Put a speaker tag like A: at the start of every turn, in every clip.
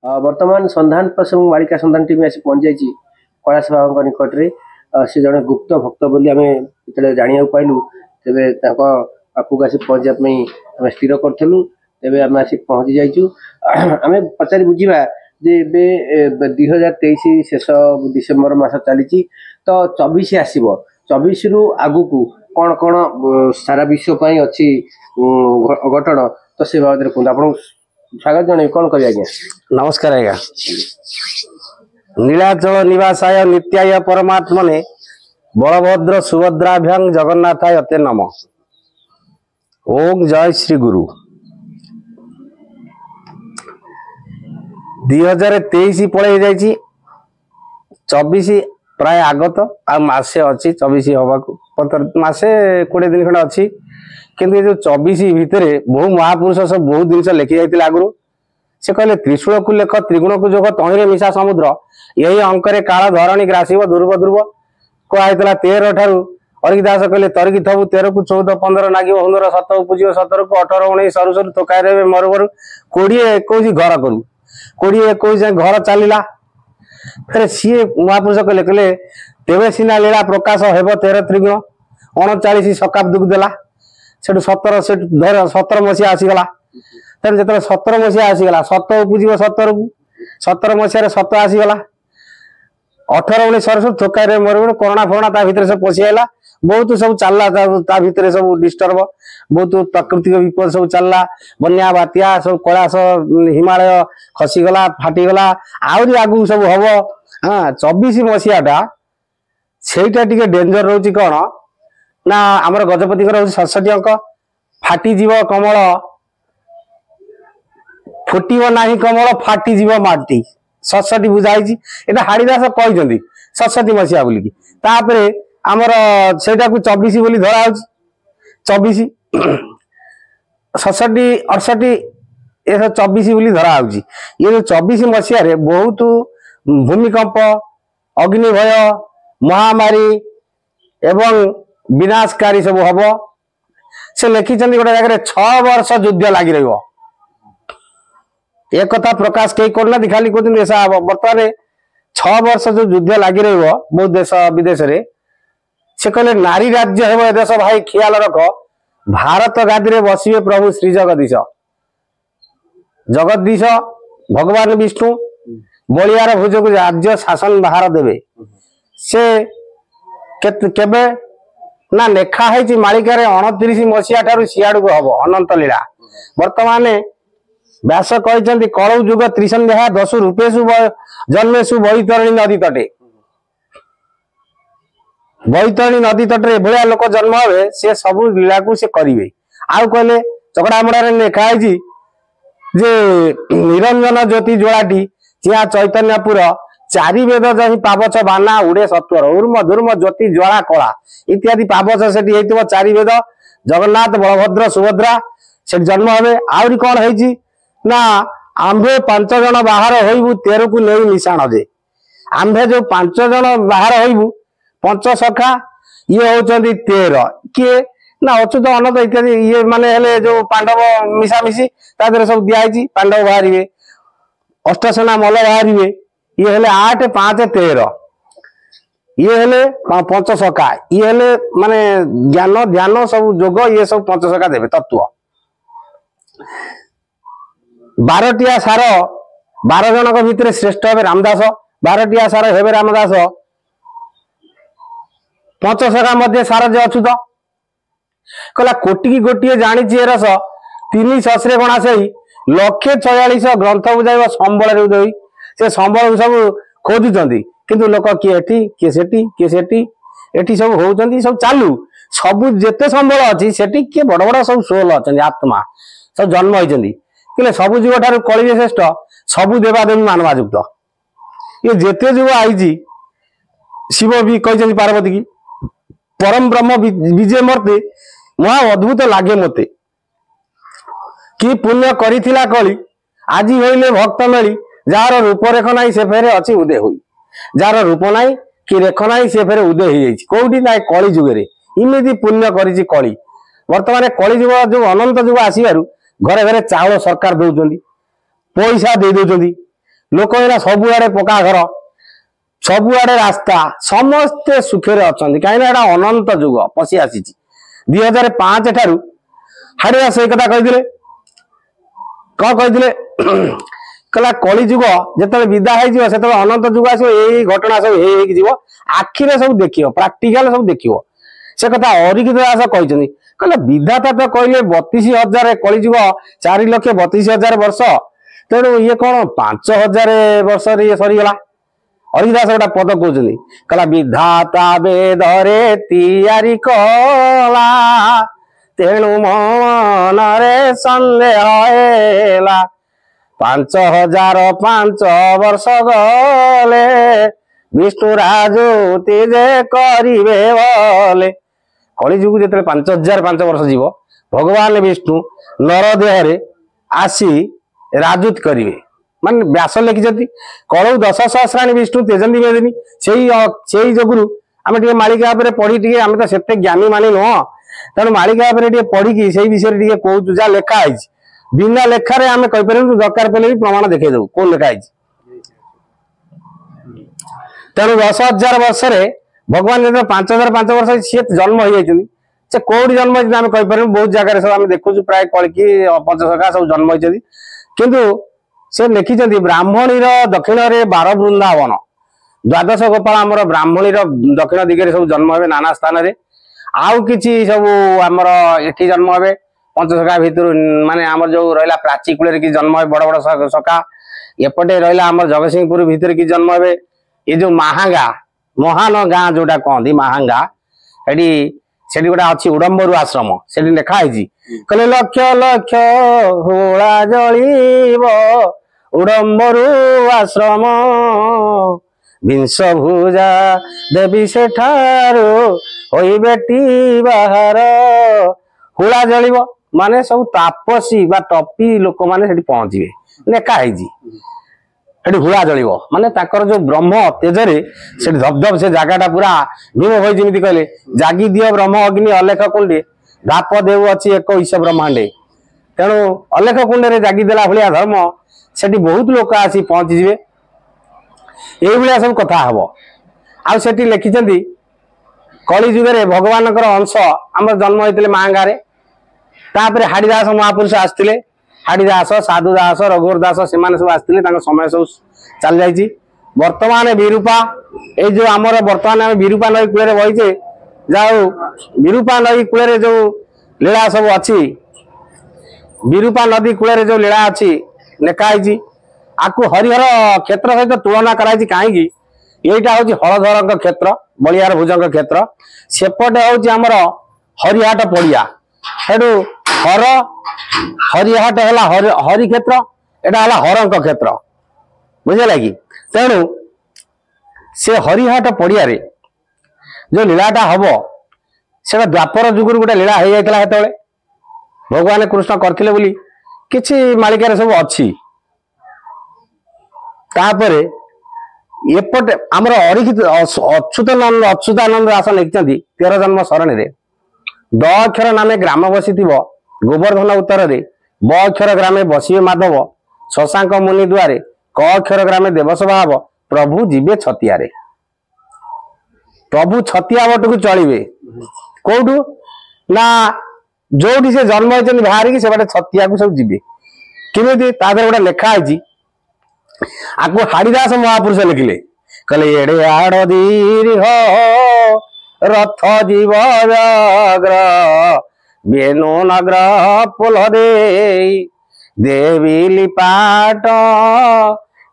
A: वर्तमान संधान प्रस बालिका संधान टीम आसी पहुंच जाइए कैलाश बाबा निकट में से जड़े गुप्त भक्त बोली आम जो जाना पाइलु तेरे पाखक आसी पहुँचापी स्थिर करूँ तेरे आम आसिक पहुँची जाइचु आम पचारि बुझा जे 2023 शेष डिसेम्बर मास चली तो 24 आसब 24 रु आगु को कौन कौन सारा विश्व अच्छी घटन तो से बाबद कहते आप स्वागत जन कौन कह आज्ञा
B: नमस्कार आज्ञा नीलाचल निवासाय नित्याय परमात्मने बलभद्र सुभद्राभ्यां जगन्नाथाय ते नम ओम जय श्री गुरु 2023 पड़े जाइए 24 प्राय आगत आसे अच्छी 24 हवा मसे 20 दिन खंड अच्छी किंतु जो 24 भितर बहु महापुरुष सब बहुत जिन लिखी जाते आगु से कहले त्रिशूल को लेख त्रिगुण को जोग तहिरे मिशा समुद्र यही अंकरे काल धरणी ग्रासीब ध्रुव ध्रुव कहला 13 ठारू अरिदास कहले तरिकी थबु 13 को 14 15 नागिब 15 7 को पूजिब 17 को 18 19 सरू सरू तोकाय रे मरु मरु 20 21 घर करू 20 21 घर चलला फिर सी महापुरुष कहले कहले तेवे सीना लीला प्रकाश हेब 13 त्रिगुण 39 शताब्दी देला से 17 से धर 17 मसीहा आसीगला तेज जो 17 मसीहा आसीगला 7 उपजीव 17 को 17 मसीह 7 आसीगला 18 19 सरसु थोकाय मर कोरोना फोरोना ता भितर सब पशिआला बहुत सब चलला ता भितर सब डिस्टर्ब बहुत प्राकृतिक विपद सब चलला बन्या बात्या सब कैलाश हिमालय खसीगला फाटीगला आउरी आगु सब हम हाँ 24 मसीहाटा सेटा टिके डेंजर रोची कौन ना आमर गजपति हूँ 67 अंक फाटीजीव कमल फुटब ना कमल फाटीजीव माटी 67 बुझाई एटा हाड़ीदास कहते 67 मसीहा बोलिकी तापर आमर सेटा को 24 बोली धरा 24 67 68 ये 24 बोली धरा ये जो 24 मसीह बहुत भूमिकंप अग्निभय महामारी एवं विनाशकारी सब हम से लिखिं गोटे जगह 6 वर्ष युद्ध लगी रहा एक कथा प्रकाश कई करना खाली कहते ऐसा बर्तमान 6 वर्ष जो युद्ध लगी रहा बहुत देश विदेश रे से कहले नारी राज्य हे देश भाई ख्याल रख भारत गादी रे बसवे प्रभु श्री जगदीश जगदीश भगवान विष्णु बलियार भुज को राज्य शासन बाहर देवे से केबे ना लेखा है मालिकार 29 मसीहा ठारू सियाड़ को हम अनंत लीला वर्तमान व्यास कहते कलौ जुग त्रिसंध्या 10 रूपेशु जन्मेशु बैतरणी नदी तटे बैतरणी नदी तटे भाया लोक जन्म हे से सब लीला को से करेंगे आउ कहले चकड़ा मड़ारे लिखा है जे निरंजन ज्योति ज्वालाटी चिया चैतन्यपुर चारि वेद जही पावच बाना उड़े सत्वर उर्म धूर्म ज्योति ज्वाला कला इत्यादि पावच से चारि वेद जगन्नाथ बलभद्र सुभद्रा से जन्म हे आहरी कौन है ना आंभे 5 जन बाहर होइबु 13 को नहीं मिशाण जे आंभे जो 5 जन बाहर होइबु पंच सखा ये होचंदी 13 किए ना अच्युत अनंत इत्यादि ये माने हेले जो पांडव मिशामिशी ता देरे सब दिया पांडव बाहरिवे अष्टसेना मल बाहरिवे ये हेले 8 5 13 ये हेले पंच सखा ये हेले माने ज्ञान ध्यान सब जोग ये सब पंच सखा देवे तत्व 12टिया सार 12 जन भितर श्रेष्ठ हे रामदास 12टिया सार हे रामदास पंच सखा मध्य सार जे अछुत कहला कोटि की गोटे जानी रस 3 सहस्रे गणा से 146 ग्रंथ बुझाइब संबल उदय से संबल सब खोजुंट किंतु लोक किए सेठी सब होउचंदी सब चालू सब जेते संबल अच्छी सेठी किए बड़ बड़ सब सोल अच्छा आत्मा सब जन्म होती कि सब जीव ठार कलिजे श्रेष्ठ सबू देवादेवी मानवा युक्त ये जेते जीव आई शिव भी कहते पार्वती की परम ब्रह्म विजय मते महा अद्भुत लगे मते कि पुण्य करिथिला कली आज होइले भक्त मेली जार रूपरेख नाई से फेरे अच्छी उदय हुई जार रूप नाई कि रेख नाई से फेरे उदय हो जाइए कौटी ना कली जुगे इमिति पुण्य करिछि कली वर्तमान कली जुग जो अनंत जुग आसबार घरे घरे चाउल सरकार दौरान पैसा दे दौरान लोक एना सबुआड़े पक्का घर सबुआड़े रास्ता समस्ते सुखे अच्छा कहीं अनंत जुग पशि आसी 2005 ठारू हाड़िया से कथा कही कौन कही कहला कली जुग जिते विदा हो अनंत जुग आस घटना सब हो आखिरे सब देख प्राक्टिकाल सब देख से कथा अरिकित दास कहते कहले विधाता तो कहले 32,000 कली जुग 4,32,000 वर्ष तेणु ये कौन 5,000 वर्ष ये सरीगला अरिकित दास गोटा पद कहते कहला विधाता वेदरे तैयारी कला तेणु मनरे सन्देह 5,005 वर्ष गले विष्णु राजुति जे करिवे बोले कली जुग जो 5,005 वर्ष जीव भगवान विष्णु नर देह आसी राजुत करिवे मान व्यास लिखिं कलौ 10 सहस्राणी विष्णु तेजंती मेदिनी से जोगुरु आम टे मालिका पढ़ी टे आम तो से ज्ञानी मानी नुह तेणु मालिका पढ़ी से विषय टे कहूँ जहाँ लेखाई बिना लेखार आम कहीपर दरकार पड़े भी प्रमाण देखा दू कौन लेखाई तेणु 10,000 वर्ष भगवान जो 5,005 वर्ष सी जन्म हो से कौटी जन्म होती आम कहीपर बहुत जगह सब आम देखु प्राय कलकी पंचसखा सब जन्म होती किंतु से लिखिं ब्राह्मणी दक्षिण में 12 वृंदावन द्वादश गोपाल आमर ब्राह्मणी दक्षिण दिगरे सब जन्म हे नाना स्थान में आउ कि सब आमर एठी जन्म हे पंचसखा भितर माने आमर जो रहा प्राची कूल कि जन्म हे बड़ बड़ सखा एपटे रहा आमर जगतसिंहपुर भितर कि जन्म हे ये जो महांगा महान गाँ जोटा कहती महांगा से गोटा अच्छी उडम्बरू आश्रम से लिखाई कहले लक्ष लक्ष होळा जलिब उडम्बरू आश्रम विंश भुजा देवी सेठारू होई बेटी बाहर हुड़ा जलिब माने सब तापसी बा टपी लोक माने पहुंचे लेखाई हुड़ा जलिब माने ताकर जो ब्रह्म तेजरे से धबधब से जगह पूरा भीम भाई जमी कहले जागी दियो ब्रह्म अग्नि अलेख कुंडे धाप देव अच्छी एक ईश ब्रह्मांडे तेणु अलेख कुंडे जागिदेला भाया धर्म से बहुत लोक आसी पहुंचीजे ये सब कथा हम आठी लिखिं कली जुगे भगवान अंश आम जन्म होते मांगारे तापर हाड़ीदास महापुरुष आसते हाड़ीदास साधुदास रघुवर दास से सब आसते समय सब चल जाइए वर्तमान विरूपा ये जो आमर बर्तमान आम विरूपा नई कूल बहीचे जाऊ विरूपा नदी कूल जो लीला सब अच्छी विरूपा नदी कूल जो लीला अच्छी लेखाई आपको हरिहर क्षेत्र सहित तुलना कराई कहीं यहीटा हूँ हलधर क्षेत्र बलियार भुजंग क्षेत्र सेपटे हूँ आमर हरिहाट पड़िया हेटू हर हरिहाट है हरि क्षेत्र एटा है हरंक क्षेत्र बुझेगा कि तेणु से हरिहाट पड़िया जो लीलाटा हम से द्वापर जुगुर गोटे लीला हो जाता है भगवान कृष्ण करथिले बोली किछि मालिकार सब अच्छी तापरे एपटे आमर अरिखित अच्युतानंद दास लिखिं 13 जन्म सरणी रे द अक्षर नामे ग्राम बसी गोवर्धन उत्तर रे ब अक्षर ग्रामे बसिवे माधव शशांक मुनि द्वारे क अक्षर ग्रामे देवस्वभाव प्रभु जीवे छतिया रे प्रभु छतिया बटू चलिए कौटू ना जोटी से जन्म होती बाहर से बाटे छतिया को सब जीवे किमी तादर गोटे लेखाई आपको हाड़ीदास महापुरुष लिखिले कहले एड़े आड़ दीर हो रथ जीव जाग्र बेनु नगर पुल दे देवी लिपाट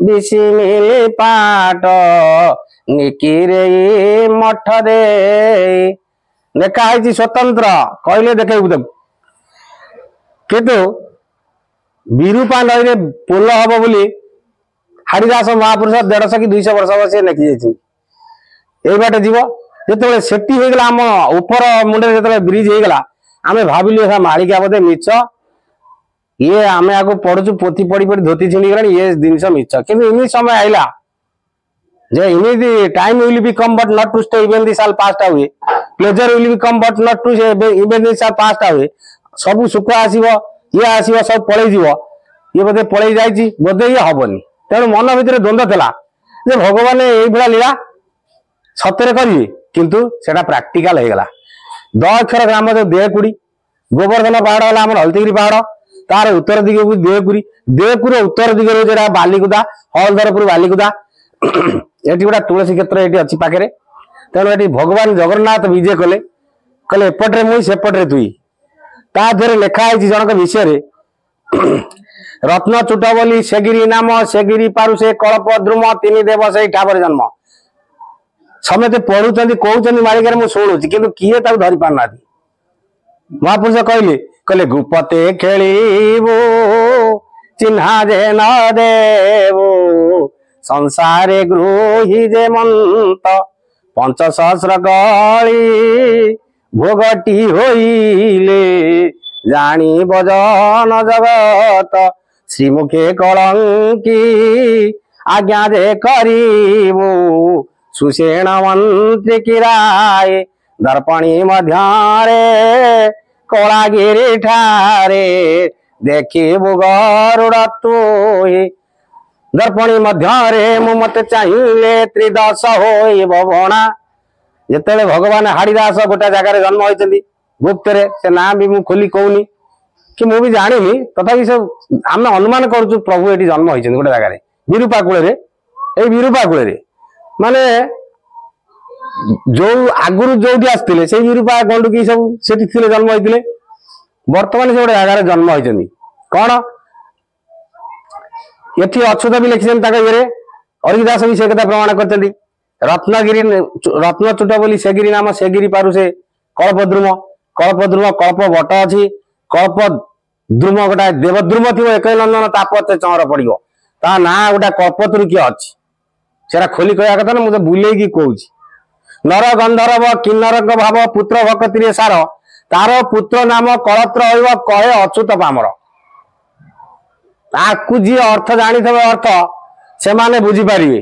B: विषिमिली पाट निकिरे मठ दे लेखाई स्वतंत्र कहले देखे किंतु विरूपा नई पुल हम बोली हाड़ीदास महापुरुष 150 कि 200 वर्ष से लिखि जाइए बाटे जीव जो सेटी होगा आम ऊपर मुंडे जो ब्रिज होगा आम भाविलु मालिका बोधे मिछ ये आम आगे पढ़ुचु पोथी पढ़ी पढ़ी धोती छिड़ी गला ये जिनस मिछ कि इमित समय आईला जे इमित time will be come but not to stay even this all passed away pleasure will be come but not to even this all passed away सब सुख आसीबो ये आसीबो सब पळै जीवो ये बोधे पळै जाईची बोधे ये हबनी तेणु मन भितर द्वंद्व थिला जे भगवान एइभला लीला सतरे करिए किंतु सेटा प्रैक्टिकल हो गला 10 अक्षर ग्राम जो देहकुड़ी गोवर्धन पहाड़ है आम हलतीगिरी पहाड़ तार उत्तर दिग को देहकुरी देहकुर उत्तर दिग जो बालिकुदा हलधरपुर बालिकुदा ये गोटा तुलसी क्षेत्र ये अच्छी पाखे तेणु ये भगवान जगन्नाथ विजय कले कले एपटे मुई सेपटे तुई ता देहरे लेखाई जनक विषय रत्नचूट बोली सेगिरी नाम सेगिरी पारु से कल्प द्रुम तीन देव से ठावर जन्म समस्त पढ़ुं कहते मालिकार मुझे शुणुची कि किए धरी पारना महापुरुष कहले कहले गुपते खेलबो चिन्हा जे न देवो संसारे गृही जे मंत 5 सहस्र गली भोगटी होइले जानी बजन जगत श्रीमुखे कलंकी आज्ञा जे करिबो सुषेण मंत्री किराए दर्पणी मध्यारे कलागिरी ठारे देखिबु गरुड़ तुहि दर्पणी मध्यारे मत चाहिए त्रिदश होई बवणा जिते भगवान हाड़ीदास गोटे जगार जन्म होती गुप्त से ना भी मु खोली कहूनी कि मु भी जानी तथापि सब आम अनुमान करूँ प्रभु ये जन्म होती गोटे जगार विरूपा कूल विरूपा कूल माने जो आगुरी जो आसते से विरूपा गंडुकी सब से जन्म होते बर्तमान से गोटे जगार जन्म होती कौन ये अच्युत भी लिखिं ये अरिदास भी से कथा प्रमाण कर रत्नगिरी रत्नचूट बोली सेगिरी नाम सेगिरी पारु से कल्पद्रुम कल्प बट अच्छी कल्प द्रुम गोटा देवद्रुम थी एक नंदन तापते चमर पड़ो ता ना गोटा कल्पतरु किए अच्छी से खोली कह कथा ना मुझे बुले कहूँ नर गंधर्व किन्नर भाव पुत्र भक्ति सार तार पुत्र नाम कलत्र हो कहे अच्युत पामर आपको जी अर्थ जानी थे अर्थ से माने बुझीपारे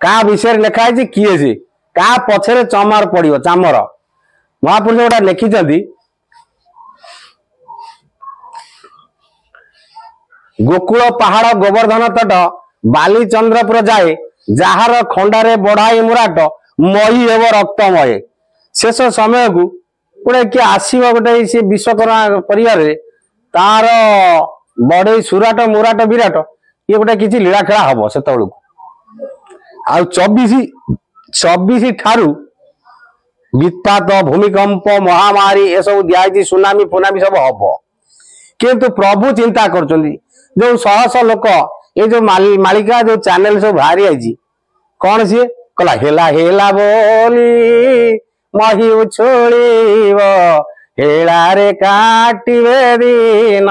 B: क्या विषय लिखाई किए से क्या पछरे चमार पड़ो चामर महापुरुष गोटा लिखिं गोकुल पहाड़ गोवर्धन तट बाली चंद्रपुर जाए जार खंडारे बढ़ाई मुराट मही एव रक्तमय शेष समय को गोटे किए आसव गोटे सी विश्वकर्मा परिवार तार बढ़ई सुराट मुराट विराट ये गोटे किसी लीला खेला हम से आ 24 ठारू वित्पात भूमिकंप महामारी ये सब दिखाई सुनामी फुनामी सब हम किंतु प्रभु चिंता कर जो शह लोक ये जो मालिका जो चैनल सब बाहरी आई कौन सी कहला हेला हेला बोली मही उछोड़ हेला रे काटिबे दिन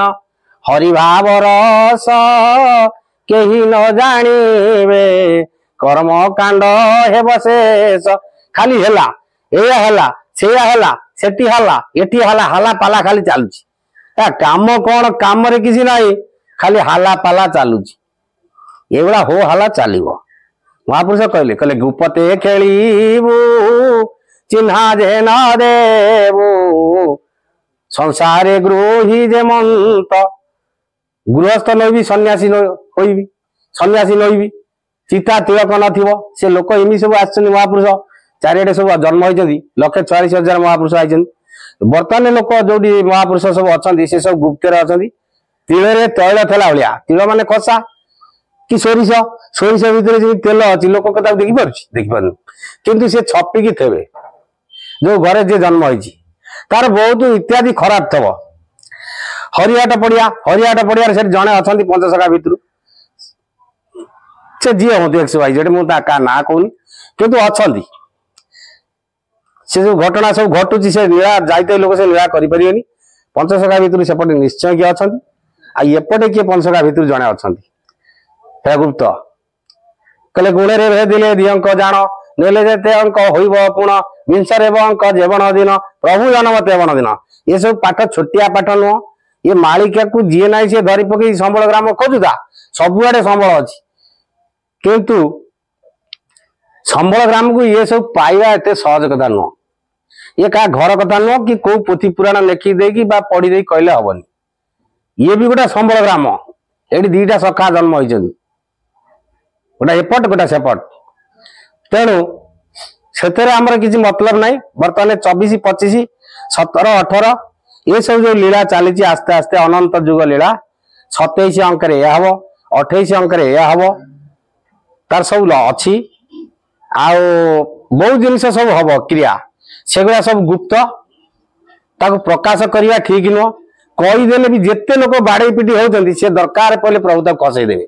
B: हरि भाव रस केही न जानिबे कर्म कांड हेब शेष खाली हेला एया हेला सेया हेला सेठी हला एठी हला हला पाला खाली चालुची काम कौन काम रे किसी नहीं खाली हाला पाला चालुची एगुड़ा हो हाला चलो महापुरुष कहले कहले गुपते खेलबू चिन्हा जे न देवो संसारे गृही जे मंत गृहस्थ नईबी सन्यासी होइबी सन्यासी नईबी चिता तिलक न से लोक एमि सब आस महापुरुष चारिटे सब जन्म होती 1,44,000 महापुरुष आई बर्तमान लोक जो महापुरुष सब अच्छा से सब गुप्तर अच्छा तिल तैल थेला भाया तिल माने खसा कि सोरिष सोरिष भितर जो तेल अच्छी लोक कथा देखिपार किंतु से छपिकी थे जो घरे जे जन्म होती तार बहुत इत्यादि खराब थव हरिहाट पड़िया से जड़े अच्छा पंचसखा भितर से जी हूँ एक्स वाई जेड मुझे ना कहूनी किंतु अच्छा से जो घटना सब घटुची से लीला जाते लोक से लीला करें पंचसखा भितर सेपटे निश्चय किए अच्छा एपटे किए पंचसखा भितर जड़े अच्छा हे गुप्त कहले गुणे रे दिले दियंक जान नेले जेते अंक होइब पुण विंशरे अंक जेवण दिन प्रभु जन्म तेवण दिन ये सब पाठ छोटिया पाठ नुह ये मालिका को जी ना सी धरी पकई संबल ग्राम खोजुता सबुआडे संबल अच्छी किंतु संबल ग्राम को ये सब पाइबा एते सहज कथा नुह ये क्या घर कथा नुह कि कोई पोथी पुराण लेखि देकी बा पढ़ी दे कहले हबनी ये भी गोटे संबल ग्राम ये 2टा सखा जन्म होती गोटा एपट गोटा सेपट तेणु से आमर किसी मतलब ना बर्तमान 24 25 17 18 ये सब जो लीला चली आस्ते आस्ते अनंत जुग लीला 27 अंक हम 28 अंक हम तार सब अच्छी आउ बहुत जिन सब हम क्रिया सेगुड़ा सब गुप्त ताको प्रकाश करवा ठीक नुह कहीदेले भी जिते लोक बाड़े पिटी होती सी दरकार पड़े प्रभु तक खसईदेवे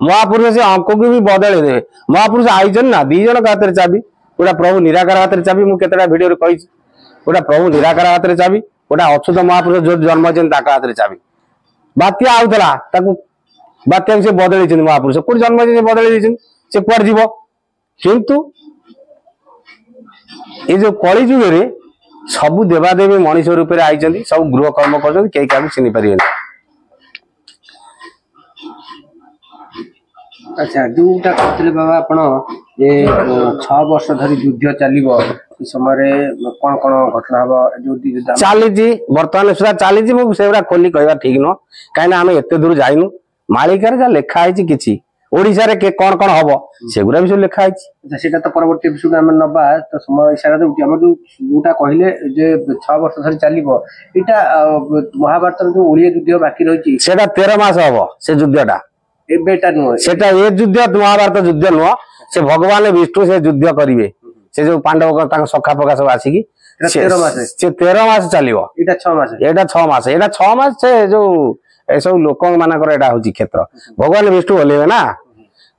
B: महापुरुष से अंक को भी बदल देवे महापुरुष आई ना दी जन हाथ में चाबी गोटा प्रभु निराकार हाथ में चाबी मुझे भिडियो कही गोटा प्रभु निराकार हाथ में चाबी गोटा अच्युत महापुरुष जो जन्म हाथ में चाबी बात्या आउला बात्या से बदल महापुरुष कौट जन्म से बदल से कुआड़ जीव किंतु ये जो कली जुगे सबु देवादेवी मनीष रूप में आई सब गृह कर्म कर चिन्ह पारे।
A: अच्छा जोटा कहते बाबा आपण ये 6 वर्ष धरी युद्ध चलो समय कौन कौन घटना हम जो
B: चली बर्तमान सुधा चली मुझे खोली कहवा ठीक नुह कहीं आम एत दूर जाइनु मालिकार जहाँ लिखाई कि ओडिशा रे के कौन कौन हम सेगुरा भी सब लिखाई
A: सेटा तो परवर्ती एपिसोड आम नबा तो समय इशारा दूँ आम जोटा कहले जे 6 वर्ष धरी चलो यहाँ महाभारत जो ओडिया युद्ध बाकी रही
B: 13 मास हम से युद्धटा
A: एबेटा नुह
B: सेटा ये युद्ध महाभारत युद्ध नुह से भगवान विष्णु से युद्ध करेंगे से जो पांडव सखा पखा सब आसिकी 13 मास चलो यहाँ 6 मास यहाँ 6 मास से जो सब लोक मानकर एटा होची क्षेत्र भगवान विष्णु बोलेबे ना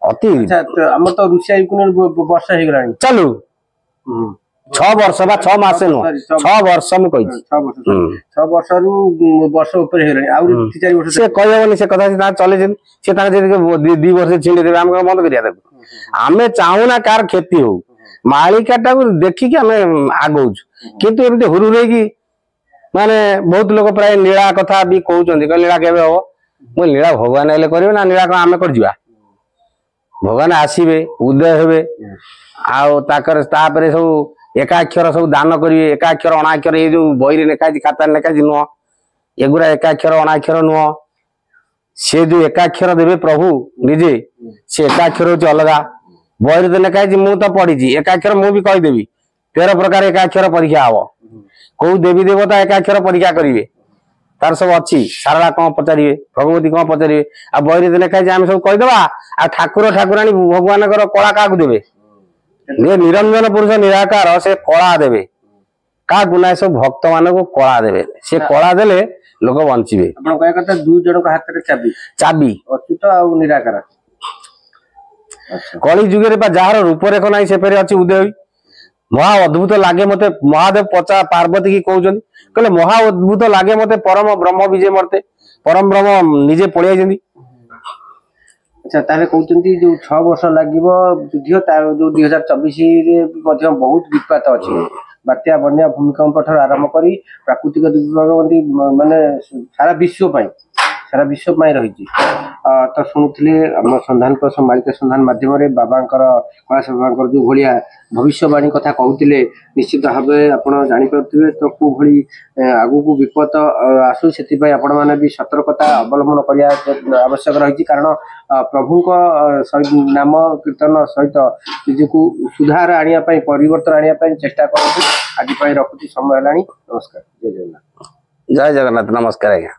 B: अति
A: हम तो ऋषि वर्ष हो गलानी
B: चलू 6 वर्ष बा 6 मास नो 6 वर्ष मु कहि
A: 6 वर्ष रु वर्ष ऊपर हो गलानी आउर 3 4 वर्ष
B: से कहबनी से कथा से चले जे से तार जे 2 वर्ष छिंडे देबे हम बंद करिया देबे आमे चाहूना कार खेती हो मालिकाटा को देखि कि हमें आगौ किंतु एमते हुरु रे की माने बहुत लोग प्राय लीला कथा भी कहउचंदी लीला केबे हो मो लीला भगवान आइले करिवे ना लीला को आमे कर जिवा भगवान आसीबे उदय हेबे आउ ताकर तापरे सब एकाक्षर सब दान करिवे एकाक्षर अणाक्षर ये जो बहिरे लेखाई खाता लेखाई नुह एगुरा एकाक्षर अणाक्षर नुह से जो एकाक्षर देवे प्रभु निजे से एकाक्षर होची अलगा बहिरे तो लेखाई मु तो पढ़ी एकाक्षर मु भी कहीदेवी 13 प्रकार एकाक्षर परीक्षा हम कौ देवी देवता एकाक्षर परीक्षा करेंगे तार सब अच्छी सारा कौन पचारे भगवती कौन पचारे आ बहिरी तो लेखाई आम सब कहीदेवा आ ठाकुर ठाकुराणी भगवान कला क्या देवे निरंजन पुरुष निराकार से कला देवे क्या गुना सब भक्त मान को कला देवे से कला देले लोक बंचे
A: दु जन हाथ में चाबी
B: चाबी
A: अच्युत आ निराकार
B: कली जुगे जार रूपरेख ना से अच्छी उदय महा अद्भुत लगे मत महादेव पचा पार्वती की कहते कहले महा अद्भुत लगे मत परम ब्रह्म विजय मरते परम ब्रह्म निजे पड़े
A: अच्छा ताले कहते जो 6 वर्ष लगे युद्ध जो 2024 बहुत विपात अच्छी बात्या बन्या भूमिकंप ठार आरंभ कर प्राकृतिक दुर्योग माने सारा विश्व रही तो शुणुले आम संधान मालिका संधान मध्यम बाबा कैलाश बाबा जो भाया भविष्यवाणी कथा कहते निश्चित भाव आप जापे तो कौ भली आगू को विपद आसू से आपण मैंने भी सतर्कता अवलंबन करने आवश्यक रही कारण प्रभु नाम कीर्तन सहित निजक सुधार आने परिवर्तन आने चेष्टा करूँ आज रखुची समय है। नमस्कार जय जगन्नाथ
B: जय जगन्नाथ नमस्कार आज्ञा।